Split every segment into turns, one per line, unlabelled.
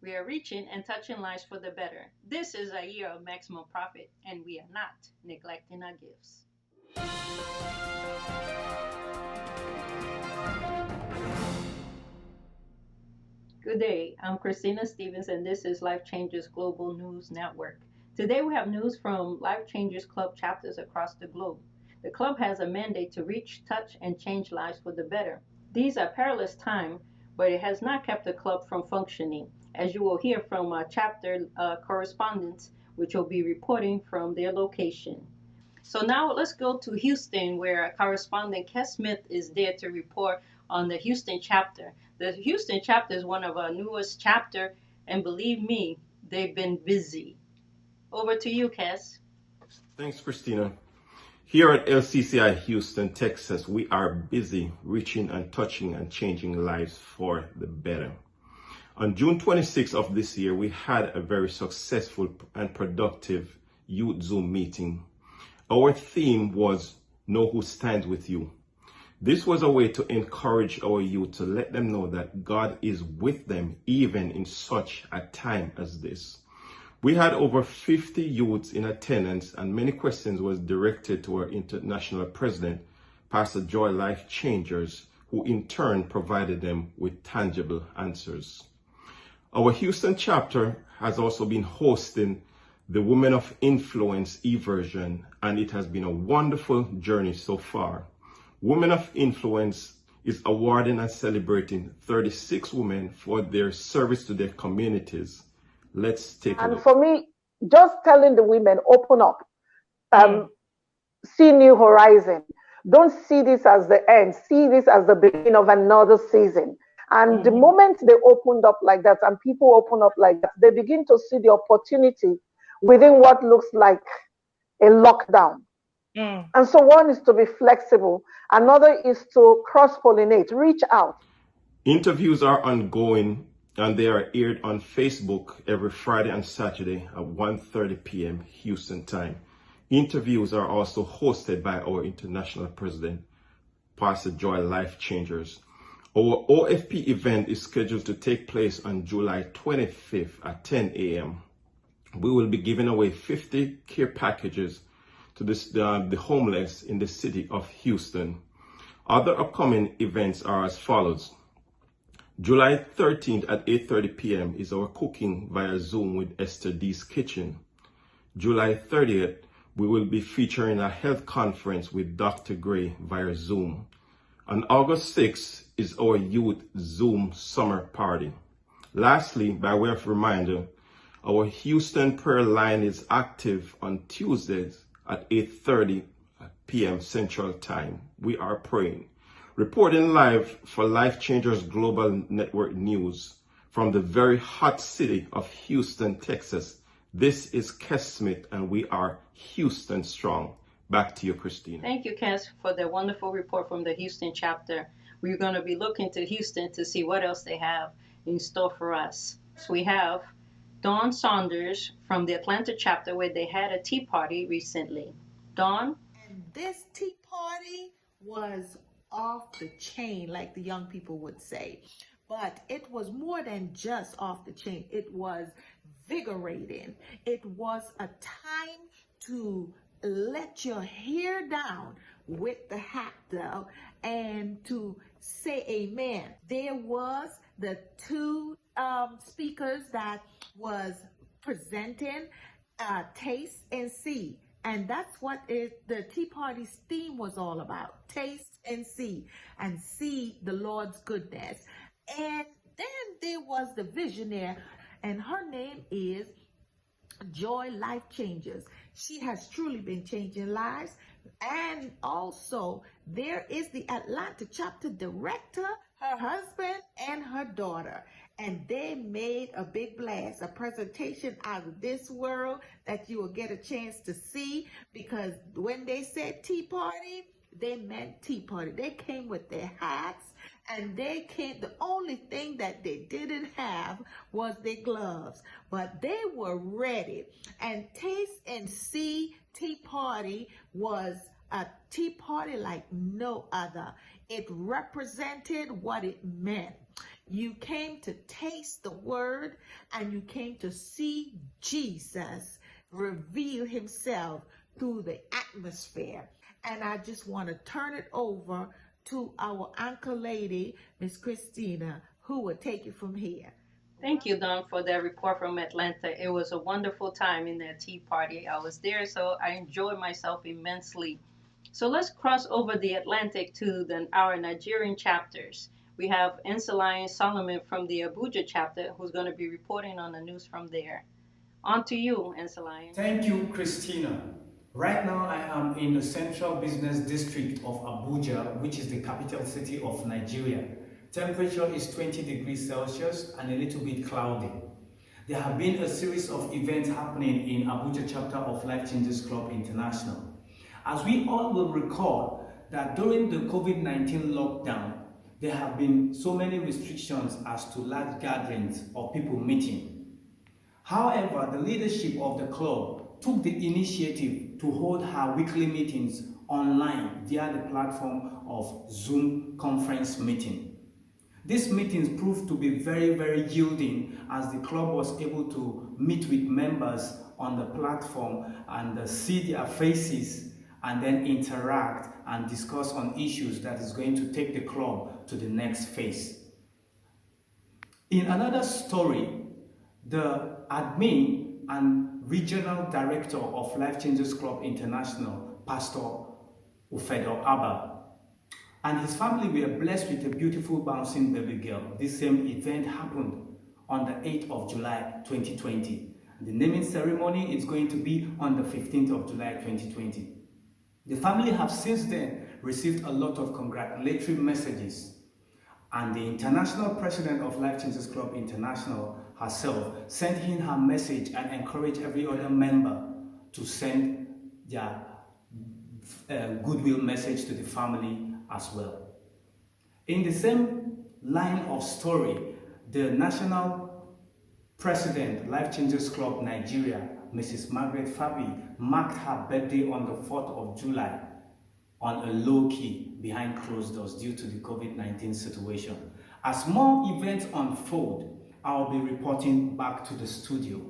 We are reaching and touching lives for the better. This is a year of maximum profit, and we are not neglecting our gifts. Good day. I'm Christina Stevens, and this is Life Changers Global News Network. Today, we have news from Life Changers Club chapters across the globe. The club has a mandate to reach, touch, and change lives for the better. These are perilous times, but it has not kept the club from functioning, as you will hear from chapter correspondents, which will be reporting from their location. So now let's go to Houston, where correspondent Kes Smith is there to report on the Houston chapter. The Houston chapter is one of our newest chapter, and believe me, they've been busy. Over to you, Kes.
Thanks, Christina. Here at LCCI Houston, Texas, we are busy reaching and touching and changing lives for the better. On June 26th of this year, we had a very successful and productive youth Zoom meeting. Our theme was Know Who Stands With You. This was a way to encourage our youth, to let them know that God is with them even in such a time as this. We had over 50 youths in attendance, and many questions was directed to our international president, Pastor Joy Life Changers, who in turn provided them with tangible answers. Our Houston chapter has also been hosting the Women of Influence e-version, and it has been a wonderful journey so far. Women of Influence is awarding and celebrating 36 women for their service to their communities. Let's take a look.
And for me, just telling the women, open up, see new horizon. Don't see this as the end. See this as the beginning of another season. And the moment they opened up like that, and people open up like that, they begin to see the opportunity within what looks like a lockdown. And so one is to be flexible. Another is to cross-pollinate, reach out.
Interviews are ongoing, and they are aired on Facebook every Friday and Saturday at 1:30 p.m. Houston time. Interviews are also hosted by our international president, Pastor Joy Life Changers. Our OFP event is scheduled to take place on July 25th at 10 a.m. We will be giving away 50 care packages to the homeless in the city of Houston. Other upcoming events are as follows. July 13th at 8:30 p.m. is our cooking via Zoom with Esther D's Kitchen. July 30th, we will be featuring a health conference with Dr. Gray via Zoom. On August 6th is our youth Zoom summer party. Lastly, by way of reminder, our Houston prayer line is active on Tuesdays at 8:30 p.m. Central Time. We are praying. Reporting live for Life Changers Global Network News from the very hot city of Houston, Texas. This is Kes Smith, and we are Houston Strong. Back to you, Christina.
Thank you, Kes, for the wonderful report from the Houston chapter. We're going to be looking to Houston to see what else they have in store for us. So we have Dawn Saunders from the Atlanta chapter, where they had a tea party recently. Dawn?
And this tea party was off the chain, like the young people would say. But it was more than just off the chain. It was vigorating. It was a time to let your hair down with the hat though, and to say amen. There was the two speakers that was presenting Taste and See. And that's what the Tea Party's theme was all about. Taste and see the Lord's goodness. And then there was the visionary, and her name is Joy Life Changers. She has truly been changing lives. And also there is the Atlanta chapter director, her husband, and her daughter. And they made a big blast, a presentation out of this world that you will get a chance to see, because when they said tea party, they meant tea party. They came with their hats, and they came, the only thing that they didn't have was their gloves, but they were ready. And Taste and See Tea Party was a tea party like no other. It represented what it meant. You came to taste the word, and you came to see Jesus reveal himself through the atmosphere. And I just want to turn it over to our anchor lady, Miss Christina, who will take it from here.
Thank you, Don, for that report from Atlanta. It was a wonderful time in that tea party. I was there, so I enjoyed myself immensely. So let's cross over the Atlantic to our Nigerian chapters. We have Ensaline Solomon from the Abuja chapter who's going to be reporting on the news from there. On to you, Ensaline.
Thank you, Christina. Right now, I am in the Central Business District of Abuja, which is the capital city of Nigeria. Temperature is 20 degrees Celsius and a little bit cloudy. There have been a series of events happening in Abuja chapter of Life Changes Club International. As we all will recall that during the COVID-19 lockdown, there have been so many restrictions as to large gatherings of people meeting. However, the leadership of the club took the initiative to hold her weekly meetings online via the platform of Zoom conference meeting. These meetings proved to be very yielding, as the club was able to meet with members on the platform and see their faces and then interact and discuss on issues that is going to take the club to the next phase. In another story, the admin and regional director of Life Changes Club International, Pastor Ufedo Abba, and his family were blessed with a beautiful bouncing baby girl. This same event happened on the 8th of July 2020. The naming ceremony is going to be on the 15th of July 2020. The family have since then received a lot of congratulatory messages, and the international president of Life Changes Club International herself sent in her message and encouraged every other member to send their goodwill message to the family as well. In the same line of story, the national president, Life Changes Club Nigeria, Mrs. Margaret Fabi, marked her birthday on the 4th of July on a low key behind closed doors due to the COVID-19 situation. As more events unfold, I'll be reporting back to the studio.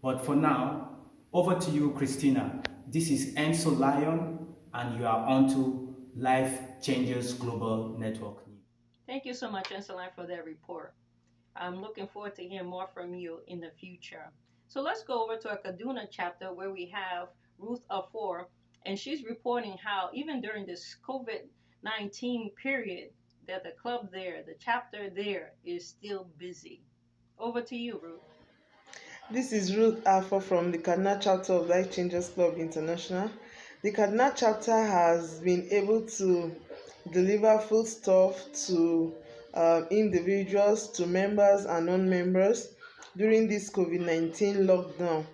But for now, over to you, Christina. This is Enso Lion, and you are on to Life Changes Global Network.
Thank you so much, Ensaline, for that report. I'm looking forward to hearing more from you in the future. So let's go over to our Kaduna chapter where we have Ruth Afor, and she's reporting how even during this COVID-19 period that the club there, the chapter there, is still busy. Over to you, Ruth.
This is Ruth Alpha from the Kaduna chapter of Life Changers Club International. The Kaduna chapter has been able to deliver foodstuff to individuals, to members and non-members during this COVID-19 lockdown,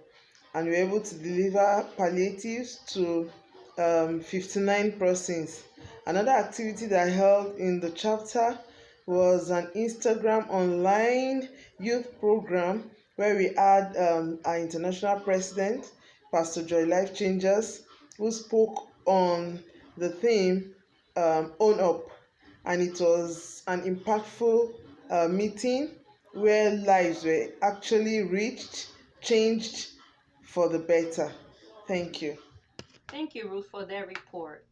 and we're able to deliver palliatives to 59 persons. Another activity that I held in the chapter was an Instagram online youth program where we had our international president, Pastor Joy Life Changers, who spoke on the theme Own Up. And it was an impactful meeting where lives were actually reached, changed for the better. Thank you.
Thank you, Ruth, for that report.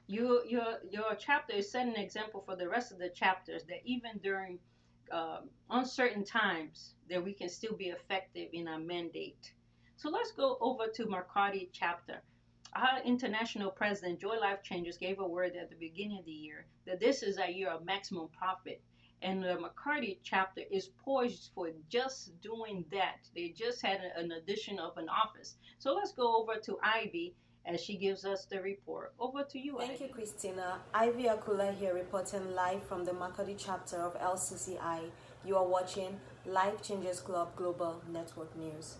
Your chapter is setting an example for the rest of the chapters that even during uncertain times that we can still be effective in our mandate. So let's go over to Marcotti chapter. Our international president, Joy Life Changers, gave a word at the beginning of the year that this is a year of maximum profit. And the McCarty chapter is poised for just doing that. They just had an addition of an office. So let's go over to Ivy as she gives us the report. Over to you,
Thank
Ivy.
you, Christina. Ivy Akula here reporting live from the Makodi chapter of LCCI. You are watching Life Changes Club Global Network News.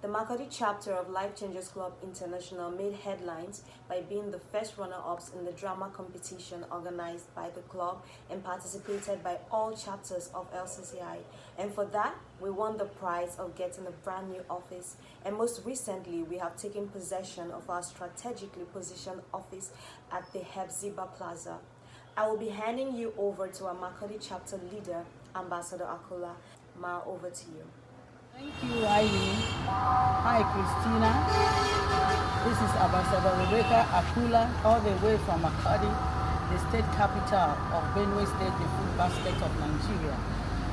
The Makodi chapter of Life Changes Club International made headlines by being the first runner-ups in the drama competition organized by the club and participated by all chapters of LCCI. And for that, we won the prize of getting a brand new office. And most recently, we have taken possession of our strategically positioned office at the Hepzibah Plaza. I will be handing you over to our Makodi chapter leader, Ambassador Akula. Ma, over to you.
Thank you, Ivy. Hi, Christina. This is Ambassador Rebecca Akula, all the way from Makadi, the state capital of Benue State, the food basket of Nigeria.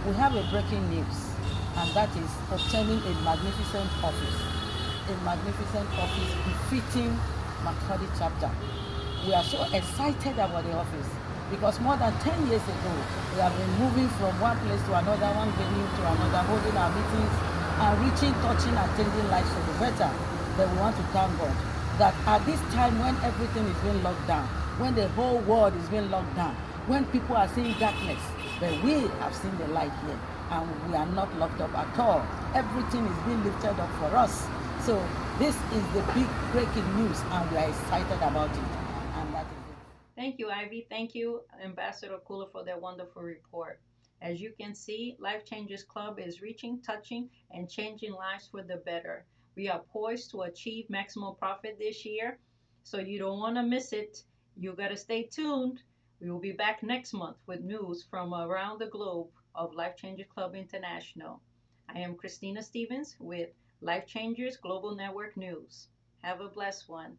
We have a breaking news, and that is obtaining a magnificent office. A magnificent office befitting Makadi chapter. We are so excited about the office because more than 10 years ago, we have been moving from one place to another, one venue to another, holding our meetings and reaching, touching, and changing lives for the better. But we want to thank God that at this time when everything is being locked down, when the whole world is being locked down, when people are seeing darkness, but we have seen the light here and we are not locked up at all. Everything is being lifted up for us. So this is the big breaking news and we are excited about it. And that is it.
Thank you, Ivy. Thank you, Ambassador Kula, for that wonderful report. As you can see, Life Changers Club is reaching, touching, and changing lives for the better. We are poised to achieve maximum profit this year, so you don't want to miss it. You got to stay tuned. We will be back next month with news from around the globe of Life Changers Club International. I am Christina Stevens with Life Changers Global Network News. Have a blessed one.